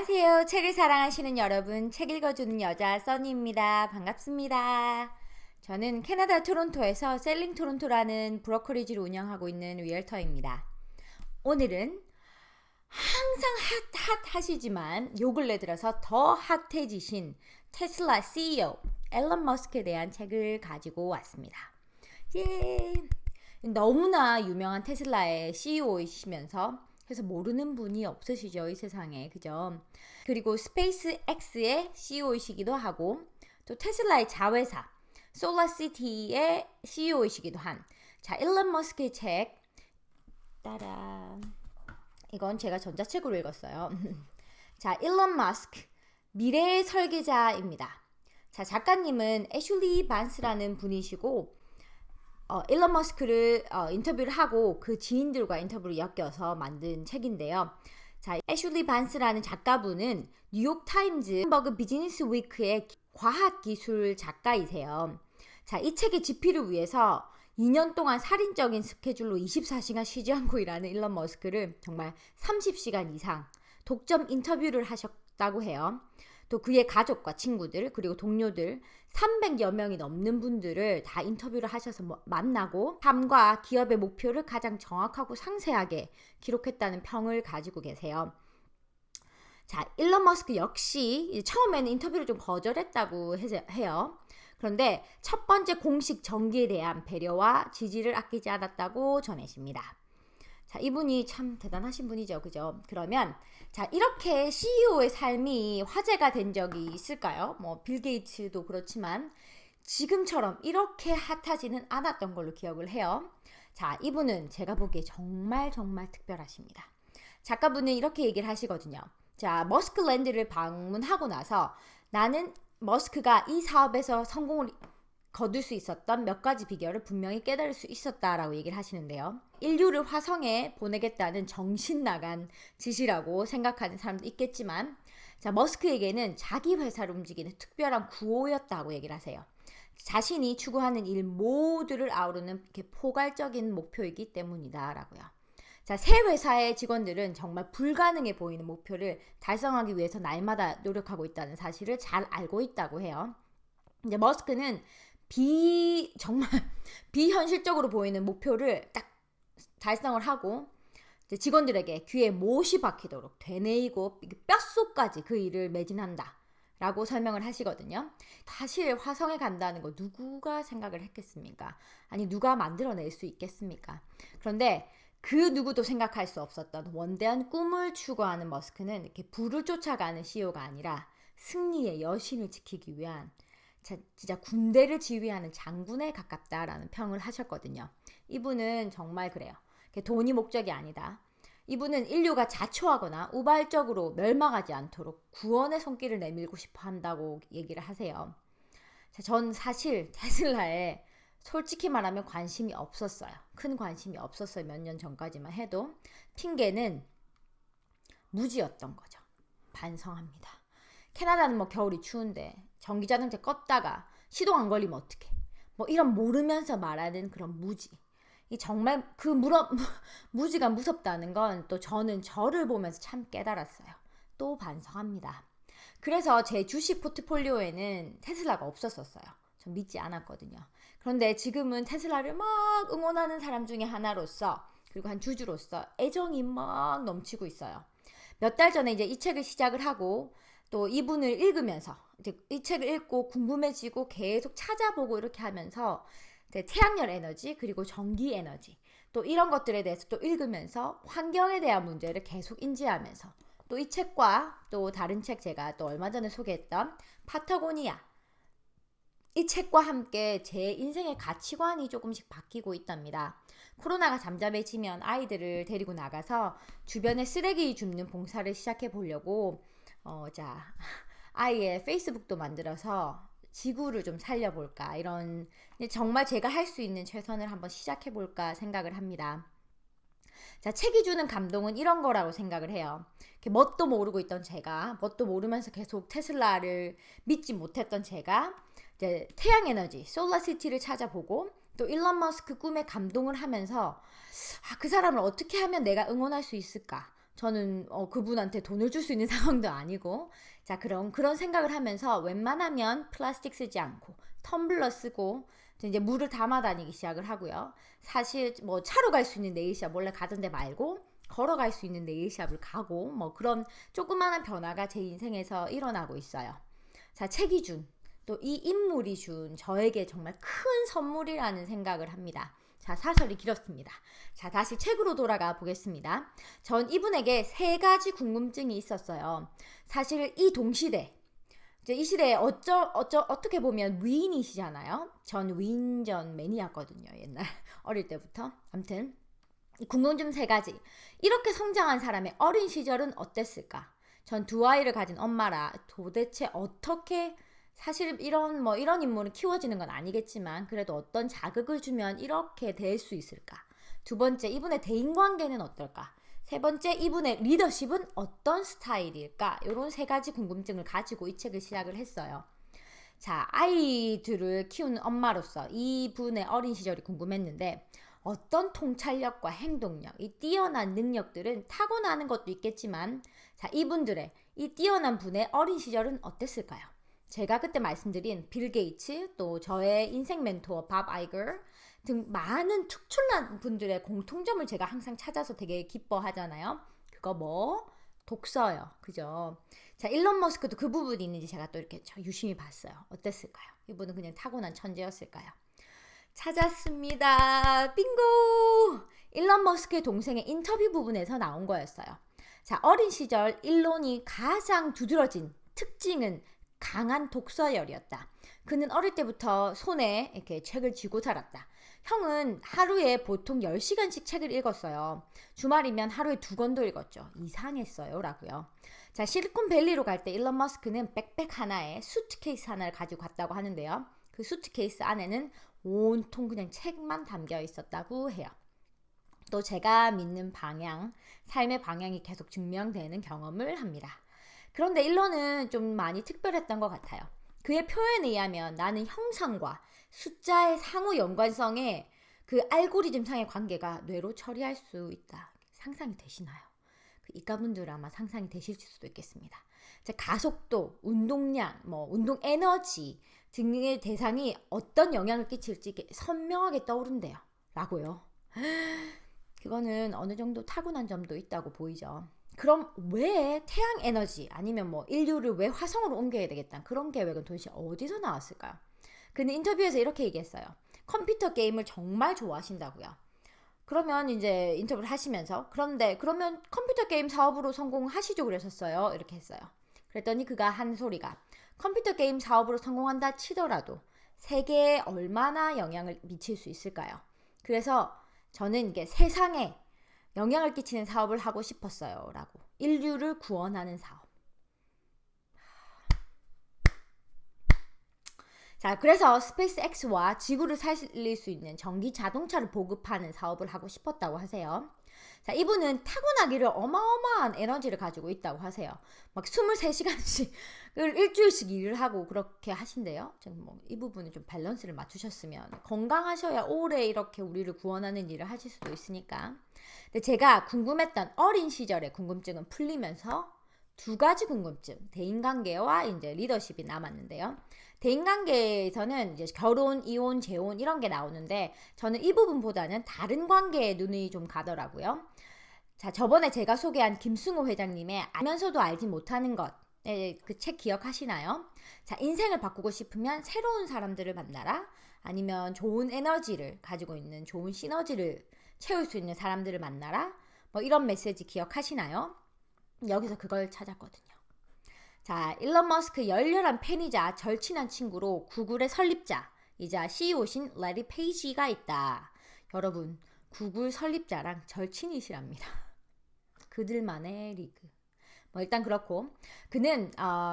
안녕하세요. 책을 사랑하시는 여러분, 책 읽어주는 여자 써니입니다. 반갑습니다. 저는 캐나다 토론토에서 셀링 토론토라는 브로커리지를 운영하고 있는 리얼터입니다. 오늘은 항상 핫하시지만 요 근래 들어서 더 핫해지신 테슬라 CEO 앨런 머스크에 대한 책을 가지고 왔습니다. 예. 너무나 유명한 테슬라의 CEO이시면서 그래서 모르는 분이 없으시죠, 이 세상에. 그죠? 그리고 스페이스 X의 CEO이시기도 하고 또 테슬라의 자회사 솔라시티의 CEO이시기도 한 일론 머스크의 책 따라 이건 제가 전자책으로 읽었어요. 일론 머스크 미래의 설계자입니다. 작가님은 애슐리 반스라는 분이시고 일론 머스크를 인터뷰를 하고 그 지인들과 인터뷰를 엮여서 만든 책인데요. 애슐리 반스라는 작가분은 뉴욕타임즈 블룸버그 비즈니스 위크의 과학기술 작가이세요. 이 책의 집필을 위해서 2년 동안 살인적인 스케줄로 24시간 쉬지 않고 일하는 일론 머스크를 정말 30시간 이상 독점 인터뷰를 하셨다고 해요. 또 그의 가족과 친구들 그리고 동료들 300여 명이 넘는 분들을 다 인터뷰를 하셔서 만나고 삶과 기업의 목표를 가장 정확하고 상세하게 기록했다는 평을 가지고 계세요. 일론 머스크 역시 처음에는 인터뷰를 좀 거절했다고 해요. 그런데 첫 번째 공식 정기에 대한 배려와 지지를 아끼지 않았다고 전해집니다. 이분이 참 대단하신 분이죠. 그죠? 그러면 이렇게 CEO의 삶이 화제가 된 적이 있을까요? 빌 게이츠도 그렇지만 지금처럼 이렇게 핫하지는 않았던 걸로 기억을 해요. 이분은 제가 보기에 정말 특별하십니다. 작가분은 이렇게 얘기를 하시거든요. 머스크랜드를 방문하고 나서 나는 머스크가 이 사업에서 성공을 거둘 수 있었던 몇 가지 비결을 분명히 깨달을 수 있었다라고 얘기를 하시는데요. 인류를 화성에 보내겠다는 정신 나간 짓이라고 생각하는 사람도 있겠지만 머스크에게는 자기 회사를 움직이는 특별한 구호였다고 얘기를 하세요. 자신이 추구하는 일 모두를 아우르는 이렇게 포괄적인 목표이기 때문이다라고요. 새 회사의 직원들은 정말 불가능해 보이는 목표를 달성하기 위해서 날마다 노력하고 있다는 사실을 잘 알고 있다고 해요. 이제 머스크는 정말 비현실적으로 보이는 목표를 딱 달성을 하고 직원들에게 귀에 못이 박히도록 되뇌이고 뼛속까지 그 일을 매진한다 라고 설명을 하시거든요. 사실 화성에 간다는 거 누구가 생각을 했겠습니까? 아니 누가 만들어낼 수 있겠습니까? 그런데 그 누구도 생각할 수 없었던 원대한 꿈을 추구하는 머스크는 이렇게 부를 쫓아가는 CEO가 아니라 승리의 여신을 지키기 위한 진짜 군대를 지휘하는 장군에 가깝다라는 평을 하셨거든요. 이분은 정말 그래요. 돈이 목적이 아니다. 이분은 인류가 자초하거나 우발적으로 멸망하지 않도록 구원의 손길을 내밀고 싶어 한다고 얘기를 하세요. 전 사실 테슬라에 솔직히 말하면 관심이 없었어요. 큰 관심이 없었어요. 몇 년 전까지만 해도. 핑계는 무지였던 거죠. 반성합니다. 캐나다는 겨울이 추운데 전기자동차 껐다가 시동 안 걸리면 어떡해. 이런 모르면서 말하는 그런 무지. 정말 그 무지가 무섭다는 건 또 저는 저를 보면서 참 깨달았어요. 또 반성합니다. 그래서 제 주식 포트폴리오에는 테슬라가 없었어요. 전 믿지 않았거든요. 그런데 지금은 테슬라를 막 응원하는 사람 중에 하나로서 그리고 한 주주로서 애정이 막 넘치고 있어요. 몇 달 전에 이제 이 책을 시작을 하고 또 이분을 읽으면서 이제 이 책을 읽고 궁금해지고 계속 찾아보고 이렇게 하면서 태양열 에너지 그리고 전기 에너지 또 이런 것들에 대해서 또 읽으면서 환경에 대한 문제를 계속 인지하면서 또 이 책과 또 다른 책 제가 또 얼마 전에 소개했던 파타고니아 이 책과 함께 제 인생의 가치관이 조금씩 바뀌고 있답니다. 코로나가 잠잠해지면 아이들을 데리고 나가서 주변에 쓰레기 줍는 봉사를 시작해 보려고 아이의 페이스북도 만들어서 지구를 좀 살려볼까 이런 정말 제가 할 수 있는 최선을 한번 시작해볼까 생각을 합니다. 책이 주는 감동은 이런 거라고 생각을 해요. 뭣도 모르고 있던 제가 뭣도 모르면서 계속 테슬라를 믿지 못했던 제가 이제 태양에너지 솔라시티를 찾아보고 또 일론 머스크 꿈에 감동을 하면서 그 사람을 어떻게 하면 내가 응원할 수 있을까 저는 그분한테 돈을 줄 수 있는 상황도 아니고. 자, 그런 생각을 하면서 웬만하면 플라스틱 쓰지 않고 텀블러 쓰고 이제 물을 담아 다니기 시작을 하고요. 사실 뭐 차로 갈 수 있는 네일샵 원래 가던 데 말고 걸어갈 수 있는 네일샵을 가고 뭐 그런 조그마한 변화가 제 인생에서 일어나고 있어요. 자, 책이 준, 또 이 인물이 준 저에게 정말 큰 선물이라는 생각을 합니다. 자, 사설이 길었습니다. 자, 다시 책으로 돌아가 보겠습니다. 전 이분에게 3가지 궁금증이 있었어요. 사실 이 동시대, 이제 이 시대에 어떻게 보면 위인이시잖아요. 전 위인전 매니아거든요. 옛날 어릴 때부터. 아무튼 이 궁금증 3가지. 이렇게 성장한 사람의 어린 시절은 어땠을까? 전 2아이를 가진 엄마라 도대체 어떻게, 사실 이런 인물은 키워지는 건 아니겠지만 그래도 어떤 자극을 주면 이렇게 될 수 있을까? 2번째, 이분의 대인관계는 어떨까? 3번째, 이분의 리더십은 어떤 스타일일까? 이런 3가지 궁금증을 가지고 이 책을 시작을 했어요. 자, 아이들을 키우는 엄마로서 이분의 어린 시절이 궁금했는데 어떤 통찰력과 행동력, 이 뛰어난 능력들은 타고나는 것도 있겠지만, 자, 이분들의 이 뛰어난 분의 어린 시절은 어땠을까요? 제가 그때 말씀드린 빌 게이츠, 또 저의 인생 멘토 밥 아이거 등 많은 특출난 분들의 공통점을 제가 항상 찾아서 되게 기뻐하잖아요. 그거 뭐? 독서요. 그죠? 자, 일론 머스크도 그 부분이 있는지 제가 또 이렇게 유심히 봤어요. 어땠을까요? 이분은 그냥 타고난 천재였을까요? 찾았습니다. 빙고! 일론 머스크의 동생의 인터뷰 부분에서 나온 거였어요. 자, 어린 시절 일론이 가장 두드러진 특징은 강한 독서열이었다. 그는 어릴 때부터 손에 이렇게 책을 쥐고 자랐다. 형은 하루에 보통 10시간씩 책을 읽었어요. 주말이면 하루에 2권도 읽었죠. 이상했어요. 라고요. 자, 실리콘밸리로 갈 때 일론 머스크는 백팩 하나에 수트케이스 하나를 가지고 갔다고 하는데요. 그 수트케이스 안에는 온통 그냥 책만 담겨 있었다고 해요. 또 제가 믿는 방향, 삶의 방향이 계속 증명되는 경험을 합니다. 그런데 일론은 좀 많이 특별했던 것 같아요. 그의 표현에 의하면 나는 형상과 숫자의 상호 연관성에 그 알고리즘상의 관계가 뇌로 처리할 수 있다. 상상이 되시나요? 그 이과분들 아마 상상이 되실 수도 있겠습니다. 자, 가속도, 운동량, 운동 에너지 등의 대상이 어떤 영향을 끼칠지 선명하게 떠오른대요. 라고요. 그거는 어느 정도 타고난 점도 있다고 보이죠. 그럼 왜 태양 에너지 아니면 인류를 왜 화성으로 옮겨야 되겠다, 그런 계획은 도대체 어디서 나왔을까요? 그는 인터뷰에서 이렇게 얘기했어요. 컴퓨터 게임을 정말 좋아하신다고요. 그러면 이제 인터뷰를 하시면서 그러면 컴퓨터 게임 사업으로 성공하시죠 그러셨어요. 이렇게 했어요. 그랬더니 그가 한 소리가, 컴퓨터 게임 사업으로 성공한다 치더라도 세계에 얼마나 영향을 미칠 수 있을까요? 그래서 저는 이게 세상에 영향을 끼치는 사업을 하고 싶었어요. 라고. 인류를 구원하는 사업. 자, 그래서 스페이스X와 지구를 살릴 수 있는 전기 자동차를 보급하는 사업을 하고 싶었다고 하세요. 자, 이분은 타고나기를 어마어마한 에너지를 가지고 있다고 하세요. 막 23시간씩 일주일씩 일을 하고 그렇게 하신대요. 이 부분은 좀 밸런스를 맞추셨으면, 건강하셔야 오래 이렇게 우리를 구원하는 일을 하실 수도 있으니까. 근데 제가 궁금했던 어린 시절의 궁금증은 풀리면서 2가지 궁금증, 대인관계와 이제 리더십이 남았는데요. 대인관계에서는 이제 결혼, 이혼, 재혼 이런 게 나오는데 저는 이 부분보다는 다른 관계에 눈이 좀 가더라고요. 자, 저번에 제가 소개한 김승호 회장님의 알면서도 알지 못하는 것, 그 책 기억하시나요? 자, 인생을 바꾸고 싶으면 새로운 사람들을 만나라, 아니면 좋은 에너지를 가지고 있는 좋은 시너지를 채울 수 있는 사람들을 만나라, 이런 메시지 기억하시나요? 여기서 그걸 찾았거든요. 자, 일론 머스크 열렬한 팬이자 절친한 친구로 구글의 설립자이자 CEO신 레리 페이지가 있다. 여러분, 구글 설립자랑 절친이시랍니다. 그들만의 리그. 일단 그렇고, 그는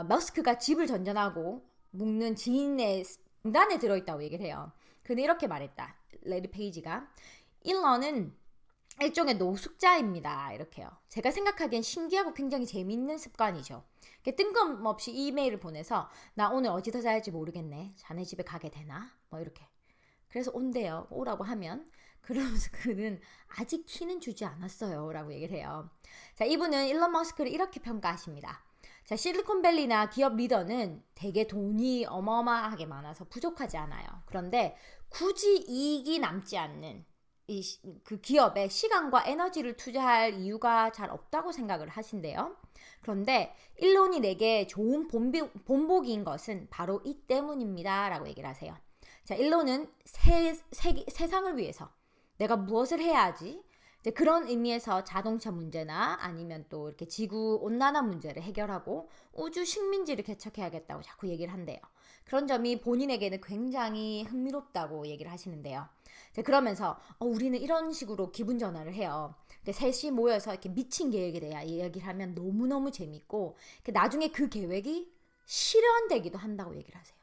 머스크가 집을 전전하고 묶는 지인의 명단에 들어있다고 얘기를 해요. 그는 이렇게 말했다. 레리 페이지가, 일론은 일종의 노숙자입니다. 이렇게요. 제가 생각하기엔 신기하고 굉장히 재미있는 습관이죠. 뜬금없이 이메일을 보내서 나 오늘 어디서 자야지 모르겠네. 자네 집에 가게 되나? 이렇게. 그래서 온대요. 오라고 하면 그러면서 그는 아직 키는 주지 않았어요 라고 얘기를 해요. 자, 이분은 일론 머스크를 이렇게 평가하십니다. 자, 실리콘밸리나 기업 리더는 되게 돈이 어마어마하게 많아서 부족하지 않아요. 그런데 굳이 이익이 남지 않는 그 기업에 시간과 에너지를 투자할 이유가 잘 없다고 생각을 하신대요. 그런데 일론이 내게 좋은 본보기인 것은 바로 이 때문입니다 라고 얘기를 하세요. 자, 일론은 세상을 위해서 내가 무엇을 해야 하지? 이제 그런 의미에서 자동차 문제나 아니면 또 이렇게 지구 온난화 문제를 해결하고 우주 식민지를 개척해야겠다고 자꾸 얘기를 한대요. 그런 점이 본인에게는 굉장히 흥미롭다고 얘기를 하시는데요. 그러면서 우리는 이런 식으로 기분 전환을 해요. 셋이 모여서 이렇게 미친 계획에 대해 이야기를 하면 너무너무 재밌고 나중에 그 계획이 실현되기도 한다고 얘기를 하세요.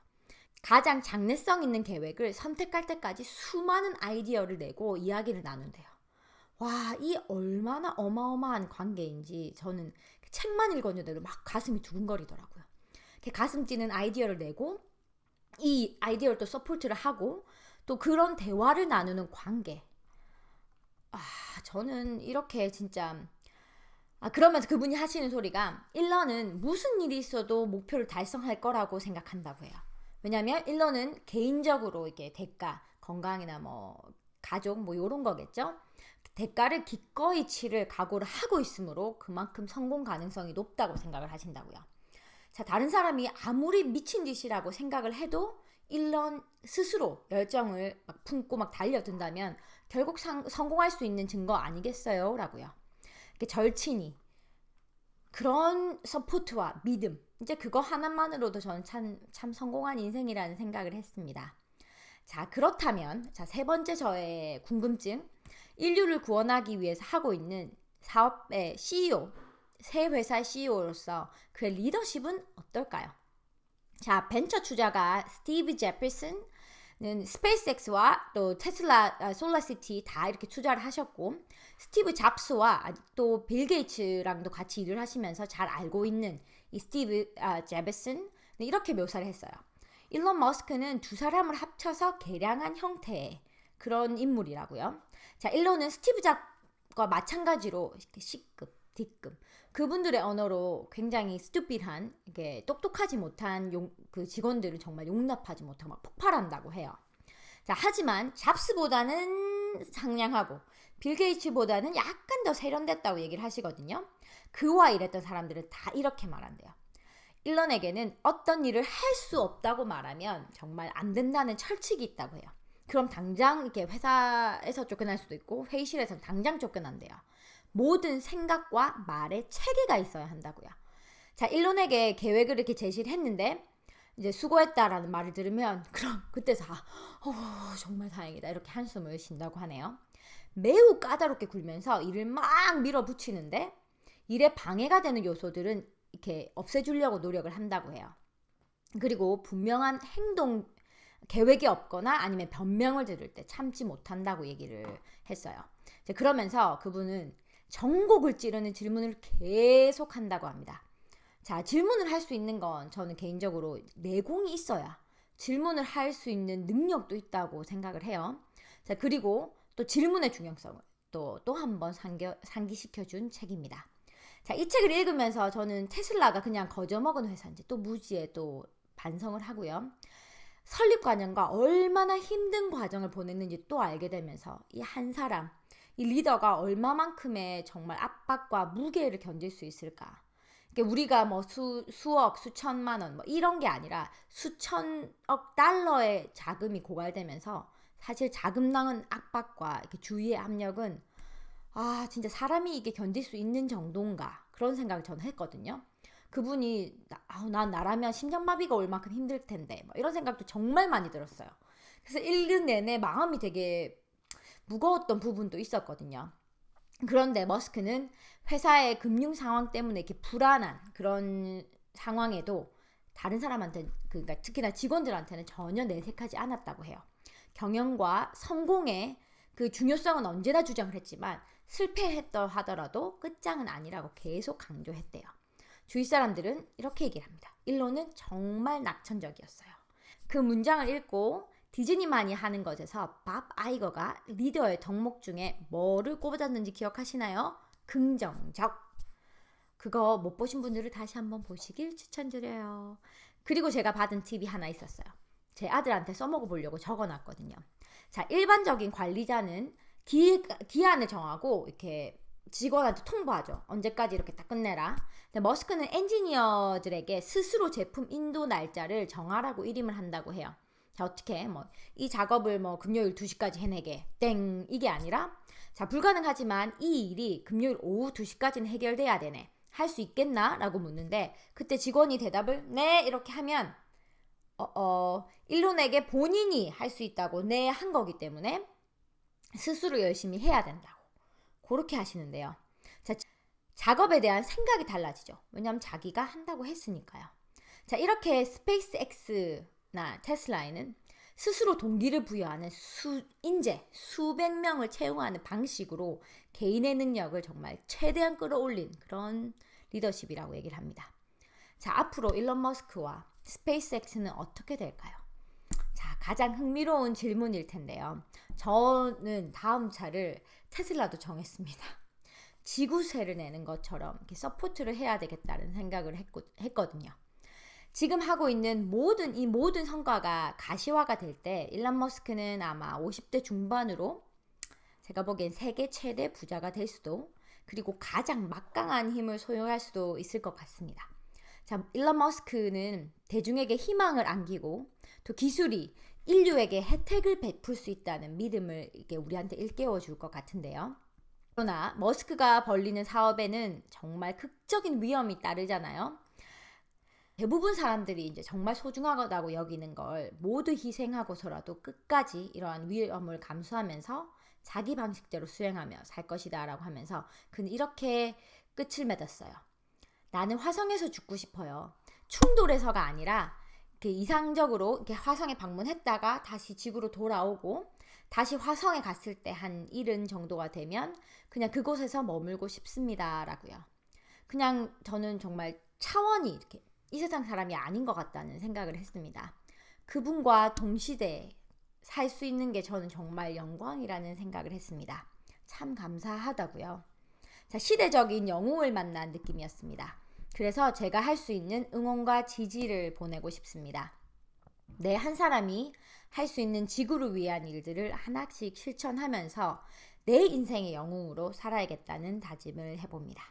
가장 장래성 있는 계획을 선택할 때까지 수많은 아이디어를 내고 이야기를 나눈대요. 와, 이 얼마나 어마어마한 관계인지 저는 책만 읽었는데도 막 가슴이 두근거리더라고요. 가슴 찌는 아이디어를 내고 이 아이디어를 또 서포트를 하고 또 그런 대화를 나누는 관계. 저는 이렇게 진짜 그러면서 그분이 하시는 소리가 일런은 무슨 일이 있어도 목표를 달성할 거라고 생각한다고 해요. 왜냐하면 일런은 개인적으로 이렇게 대가, 건강이나 뭐 가족 뭐 이런 거겠죠. 대가를 기꺼이 치를 각오를 하고 있으므로 그만큼 성공 가능성이 높다고 생각을 하신다고요. 자, 다른 사람이 아무리 미친 짓이라고 생각을 해도 일런 스스로 열정을 막 품고 막 달려든다면 결국 성공할 수 있는 증거 아니겠어요? 라고요. 절친이 그런 서포트와 믿음, 이제 그거 하나만으로도 저는 참 성공한 인생이라는 생각을 했습니다. 자, 그렇다면 세 번째 저의 궁금증, 인류를 구원하기 위해서 하고 있는 사업의 CEO, 새 회사의 CEO로서 그의 리더십은 어떨까요? 자, 벤처 투자가 스티브 제퍼슨은 스페이스X와 또 테슬라 솔라시티 다 이렇게 투자를 하셨고 스티브 잡스와 또 빌 게이츠랑도 같이 일을 하시면서 잘 알고 있는 이 스티브 제퍼슨은 이렇게 묘사를 했어요. 일론 머스크는 두 사람을 합쳐서 개량한 형태의 그런 인물이라고요. 자, 일론은 스티브 잡과 마찬가지로 C급, D급 그분들의 언어로 굉장히 스튜피드한 이게 똑똑하지 못한 그 직원들을 정말 용납하지 못하고 막 폭발한다고 해요. 자, 하지만 잡스보다는 상냥하고 빌 게이츠보다는 약간 더 세련됐다고 얘기를 하시거든요. 그와 일했던 사람들은 다 이렇게 말한대요. 일런에게는 어떤 일을 할 수 없다고 말하면 정말 안 된다는 철칙이 있다고 해요. 그럼 당장 이렇게 회사에서 쫓겨날 수도 있고 회의실에서 당장 쫓겨난대요. 모든 생각과 말에 체계가 있어야 한다고요. 자, 일론에게 계획을 이렇게 제시를 했는데 이제 수고했다라는 말을 들으면 그럼 그때서 정말 다행이다 이렇게 한숨을 쉰다고 하네요. 매우 까다롭게 굴면서 일을 막 밀어붙이는데 일에 방해가 되는 요소들은 이렇게 없애주려고 노력을 한다고 해요. 그리고 분명한 행동 계획이 없거나 아니면 변명을 들을 때 참지 못한다고 얘기를 했어요. 그러면서 그분은 전곡을 찌르는 질문을 계속 한다고 합니다. 자, 질문을 할 수 있는 건 저는 개인적으로 내공이 있어야 질문을 할 수 있는 능력도 있다고 생각을 해요. 자, 그리고 또 질문의 중요성을 또 한 번 상기시켜준 책입니다. 자, 이 책을 읽으면서 저는 테슬라가 그냥 거저먹은 회사인지 또 무지에 또 반성을 하고요. 설립 과정과 얼마나 힘든 과정을 보냈는지 또 알게 되면서 이 한 사람, 이 리더가 얼마만큼의 정말 압박과 무게를 견딜 수 있을까. 우리가 뭐 수억, 수천만 원 뭐 이런 게 아니라 수천억 달러의 자금이 고갈되면서 사실 자금 낳은 압박과 이렇게 주위의 압력은 진짜 사람이 이게 견딜 수 있는 정도인가 그런 생각을 저는 했거든요. 그분이 난 나라면 심장마비가 올 만큼 힘들 텐데 뭐 이런 생각도 정말 많이 들었어요. 그래서 읽은 내내 마음이 되게 무거웠던 부분도 있었거든요. 그런데 머스크는 회사의 금융 상황 때문에 이렇게 불안한 그런 상황에도 다른 사람한테 그러니까 특히나 직원들한테는 전혀 내색하지 않았다고 해요. 경영과 성공의 그 중요성은 언제나 주장을 했지만 실패했다 하더라도 끝장은 아니라고 계속 강조했대요. 주위 사람들은 이렇게 얘기를 합니다. 일론은 정말 낙천적이었어요. 그 문장을 읽고 디즈니만이 하는 것에서 밥 아이거가 리더의 덕목 중에 뭐를 꼽아줬는지 기억하시나요? 긍정적. 그거 못 보신 분들은 다시 한번 보시길 추천드려요. 그리고 제가 받은 팁이 하나 있었어요. 제 아들한테 써먹어 보려고 적어놨거든요. 자, 일반적인 관리자는 기한을 정하고 이렇게 직원한테 통보하죠. 언제까지 이렇게 딱 끝내라. 근데 머스크는 엔지니어들에게 스스로 제품 인도 날짜를 정하라고 일임을 한다고 해요. 자, 어떻게 이 작업을 금요일 2시까지 해내게 땡 이게 아니라, 자, 불가능하지만 이 일이 금요일 오후 2시까지는 해결돼야 되네. 할 수 있겠나? 라고 묻는데, 그때 직원이 대답을 네 이렇게 하면 일론에게 본인이 할 수 있다고 네 한 거기 때문에 스스로 열심히 해야 된다고 그렇게 하시는데요. 자, 작업에 대한 생각이 달라지죠. 왜냐하면 자기가 한다고 했으니까요. 자, 이렇게 스페이스X나 테슬라에는 스스로 동기를 부여하는 수백 명을 채용하는 방식으로 개인의 능력을 정말 최대한 끌어올린 그런 리더십이라고 얘기를 합니다. 자, 앞으로 일론 머스크와 스페이스X는 어떻게 될까요? 자, 가장 흥미로운 질문일 텐데요. 저는 다음 차를 테슬라도 정했습니다. 지구세를 내는 것처럼 이렇게 서포트를 해야 되겠다는 생각을 했거든요. 지금 하고 있는 이 모든 성과가 가시화가 될 때 일론 머스크는 아마 50대 중반으로 제가 보기엔 세계 최대 부자가 될 수도, 그리고 가장 막강한 힘을 소유할 수도 있을 것 같습니다. 자, 일론 머스크는 대중에게 희망을 안기고 또 기술이 인류에게 혜택을 베풀 수 있다는 믿음을 이렇게 우리한테 일깨워 줄 것 같은데요. 그러나 머스크가 벌리는 사업에는 정말 극적인 위험이 따르잖아요. 대부분 사람들이 이제 정말 소중하다고 여기는 걸 모두 희생하고서라도 끝까지 이러한 위험을 감수하면서 자기 방식대로 수행하며 살 것이다 라고 하면서 그는 이렇게 끝을 맺었어요. 나는 화성에서 죽고 싶어요. 충돌해서가 아니라 이렇게 이상적으로 이렇게 화성에 방문했다가 다시 지구로 돌아오고 다시 화성에 갔을 때 한 70 정도가 되면 그냥 그곳에서 머물고 싶습니다 라고요. 그냥 저는 정말 차원이 이렇게 이 세상 사람이 아닌 것 같다는 생각을 했습니다. 그분과 동시대에 살 수 있는 게 저는 정말 영광이라는 생각을 했습니다. 참 감사하다고요. 자, 시대적인 영웅을 만난 느낌이었습니다. 그래서 제가 할 수 있는 응원과 지지를 보내고 싶습니다. 내 한 사람이 할 수 있는 지구를 위한 일들을 하나씩 실천하면서 내 인생의 영웅으로 살아야겠다는 다짐을 해봅니다.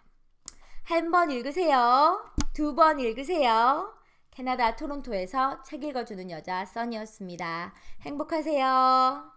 한 번 읽으세요. 2번 읽으세요. 캐나다 토론토에서 책 읽어주는 여자 써니였습니다. 행복하세요.